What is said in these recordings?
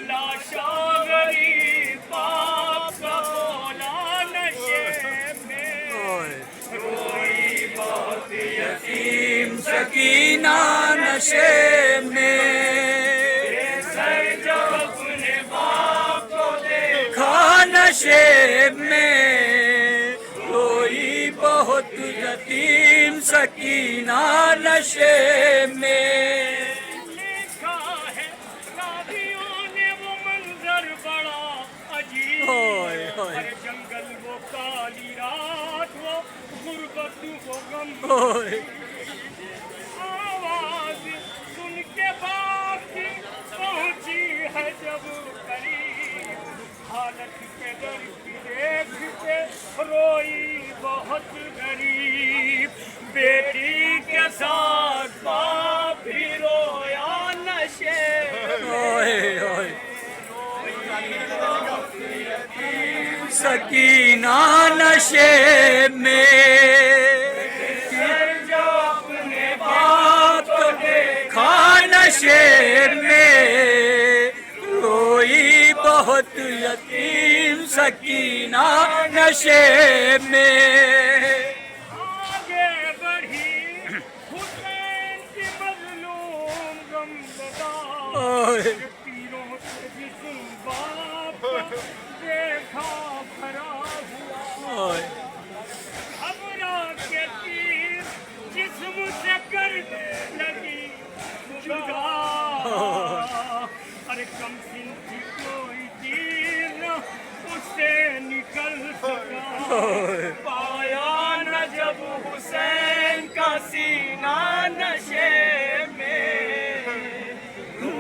لاشا غریب باپ کا بولا نشے میں، روئی بہت یتیم سکینہ نشے میں، بے سر جب اپنے باپ کو دیکھا نشے میں، روئی بہت یتیم سکینہ نشے میں۔ لکھا ہے راویوں نے وہ منظر بڑا عجیب، ہر جنگل وہ کالی رات، وہ غربت وہ غم، آواز سن کے باپ کی پہنچی ہے جب قریب، حالت کے در کی دیکھ کے روئی بہت غریب، بیٹی کے ساتھ باپ بھی رویا نشے میں، سکینہ نشے میں، جو اپنے باپ کو دیکھا نشے میں، روئی بہت یتیم سکینہ نشے میں۔ آگے بڑھی حسین کی مظلوم غمزدہ، تیروں سے جسم باپ دیکھا بھرا ہوا، گھبرا کے تیر جسم سے کرنے لگی جدا، ارے کم سن کی کوئی تیر نہ اس سے نکل سکا، پایا نہ جب حسین کا سینہ نشے میں،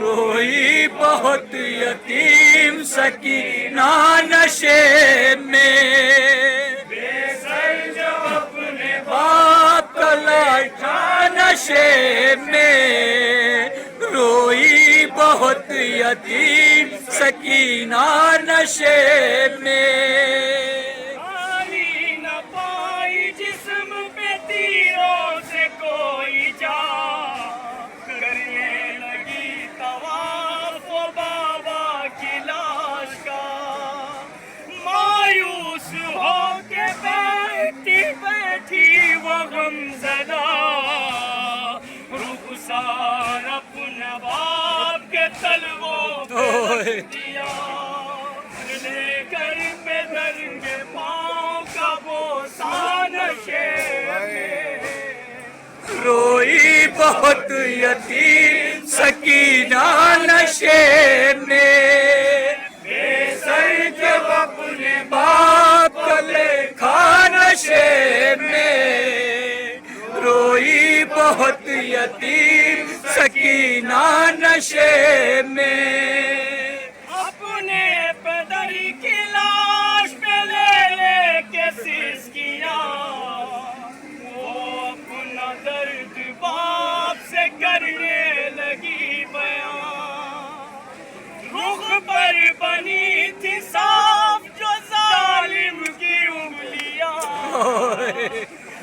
روئی بہت یتیم سکینہ نشے میں، بے سر جب اپنے باپ کا لاشا نشے میں، روئی بہت یتیم سکینہ نشے میں، آنی نہ پائی جسم پہ تیروں سے کوئی جا، کرنے لگی طواف و بابا کی لاش کا، مایوس ہو کے بیٹھی بیٹھی وہ غمزدہ، رخسار اپنے باپ کے تلووں پہ رکھ دیا، لے کر پہ درنگے پاؤں کا بوسہ نشے میں، روئی بہت یتیم سکینہ نشے میں، بے سر جب اپنے باپ کو دیکھا نشے میں، روئی بہت یتیم سکینہ نشے میں، اپنے پدر کی لاش پہ لے لے کے سیس کیا، وہ اپنا درد باپ سے کرنے لگی بیان، رخ پر بنی تھی صاف جو ظالم کی انگلیاں،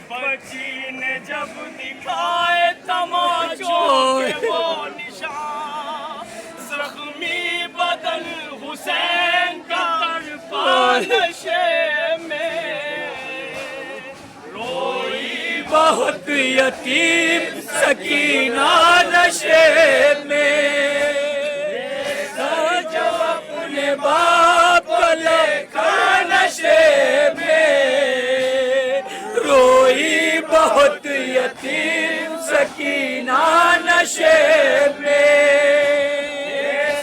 بچی نے جب دکھائے تماچوں کے وہ نشان، زخمی بدن حسین کا تڑپا نشے میں، روئی بہت یتیم سکینہ نشے میں، جو اپنے باپ کو دیکھا نشے میں، روئی بہت یتیم سکینہ نشے میں،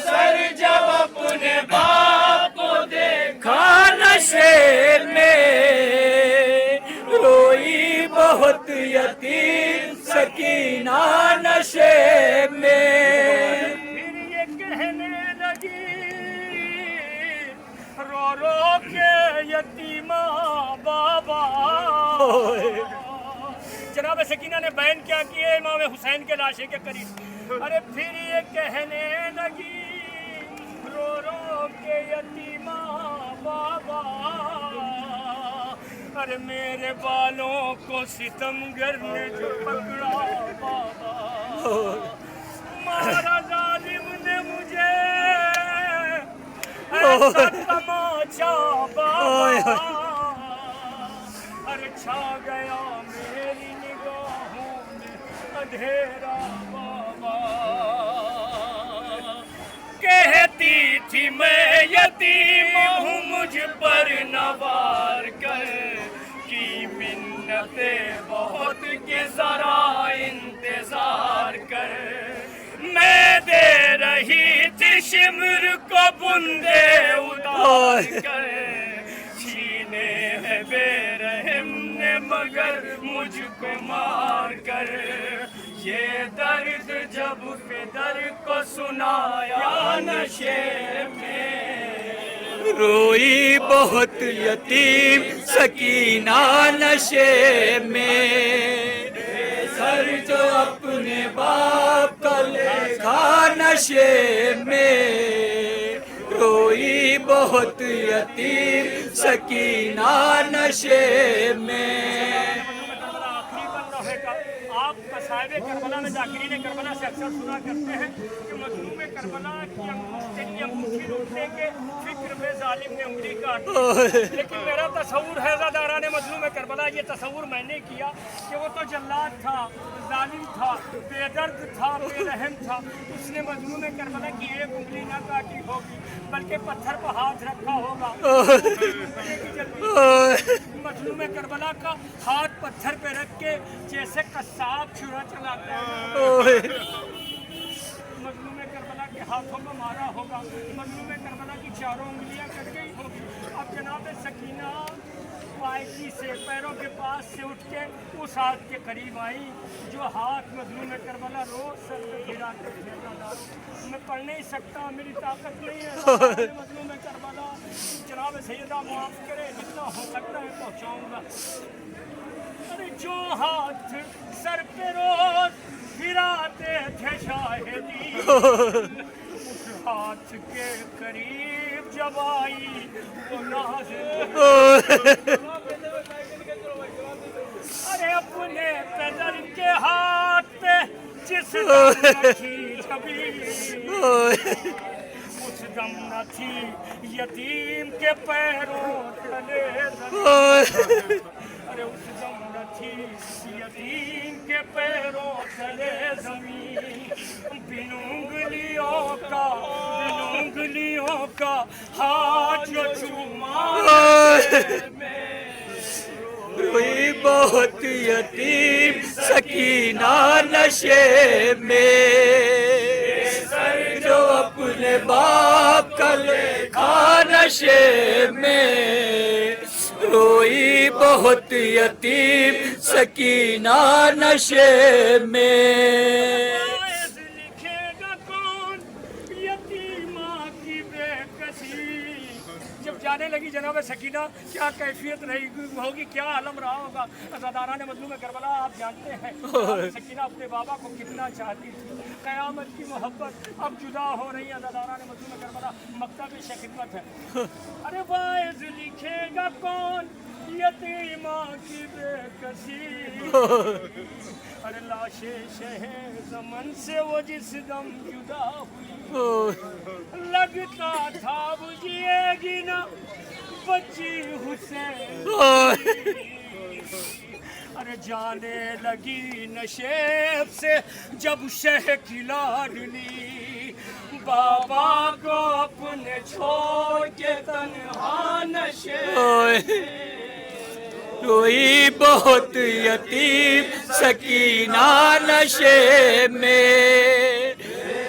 سر جب اپنے باپ کو دیکھا نشے میں، روئی بہت یتیم سکینہ نشے میں، پھر یہ کہنے لگی رو رو کے یتیمہ بابا، جناب سکینہ نے بیان کیا کیے امام حسین کے لاشے کے قریب، ارے پھر یہ کہنے لگی رو رو کے یتیمہ بابا، ارے میرے بالوں کو ستمگر نے جو پکڑا بابا، مارا ظالم نے مجھے ऐसा तमाचा बाबा, अरे छा गया मेरी निगाहों में अंधेरा बाबा। कहती थी मैं यतीम हूँ मुझ पर नवार कर, की मिन्नते बहुत के जरा इंतजार कर। मैं दे रही थी शिमर को बुंदे उतार कर, छीने है बेरहम ने मगर मुझको मार कर। ये दर्द जब फिदर को सुनाया नशे में, रोई बहुत यतीम सकीना नशे में, सर जो अपने बाप का लेखा नशे में, रोई बहुत यतीम सकीना नशे में। आप मसाइब करबला में जाकिरीन करबला से अक्सर सुना करते हैं कि मजलूम करबला की अंगूठी लूटने के फिक्र में जालिम ने उंगली काटी। लेकिन मेरा तस्वुर है ज़ादारान मजलूम करबला, ये तस्वुर मैंने किया कि वो तो जल्लाद था, जालिम था, बेदर्द था, बेरहम था। उसने मजलूम करबला की एक उंगली ना काटी होगी बल्कि पत्थर पर हाथ रखा होगा। मजलूम करबला का हाथ पत्थर पे रख के जैसे कसाब छुरा चलाता है, मजलूम करबला के हाथों में मारा होगा। मजलूम करबला की चारों उंगलियां कट गई होगी। अब जनाब सकीना पायकी से पैरों के पास से उठ के उस हाथ के करीब आई जो हाथ मजलूम करबला रोज सर पे गिरा कर देता था। मैं पढ़ नहीं सकता, मेरी ताकत नहीं है। मजलूम करबला जनाब सैयदा माफ करे, जितना हो सकता है पहुँचाऊँगा। अरे जो हाथ सर पे रोज फिराते थे शाहिदी, उस हाथ के करीब जब आई वो नाज़, अरे अपने पैदल के हाथ पे जिस दम न थी छवि, उस दम न थी यतीम के पैरों तले ज़मीन। अरे उस दम न थी यतीम के पैरों तले ज़मीन। बिन उंगलियों का हाथ जो चूमा, रोई बहुत यतीम सकीना नशे में, सर जो अपने बाप का लेखा नशे में, रोई बहुत यतीम सकीना नशे में। लिखेगा कौन यतीमा की बेकसी। जब जाने लगी जनाब सकीना क्या कैफियत रही होगी, क्या आलम रहा होगा। ज़ादारान मजलूम करबला आप जानते हैं सकीना अपने बाबा को कितना चाहती थी। क़यामत की मोहब्बत अब जुदा हो रही है। ज़ादारान मजलूम करबला मकतब खिदमत है। अरे वाइज़ लिखेगा कौन यतीमा की बेकसी, अरे लाशे शहे ज़मन से वो जिस दम जुदा हुई, लगता था वो जिएगी ना बच्ची हुसैन। अरे जाने लगी नशेब से जब शह की लाडली, बाबा को अपने छोड़ के तन्हा नशे। रोई बहुत यतीम सकीना नशे में,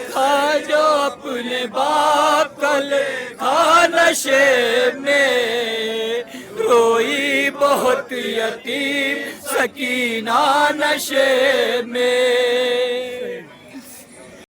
था जो अपने बाप का लेखा नशे में, रोई बहुत यतीम सकीना नशे में।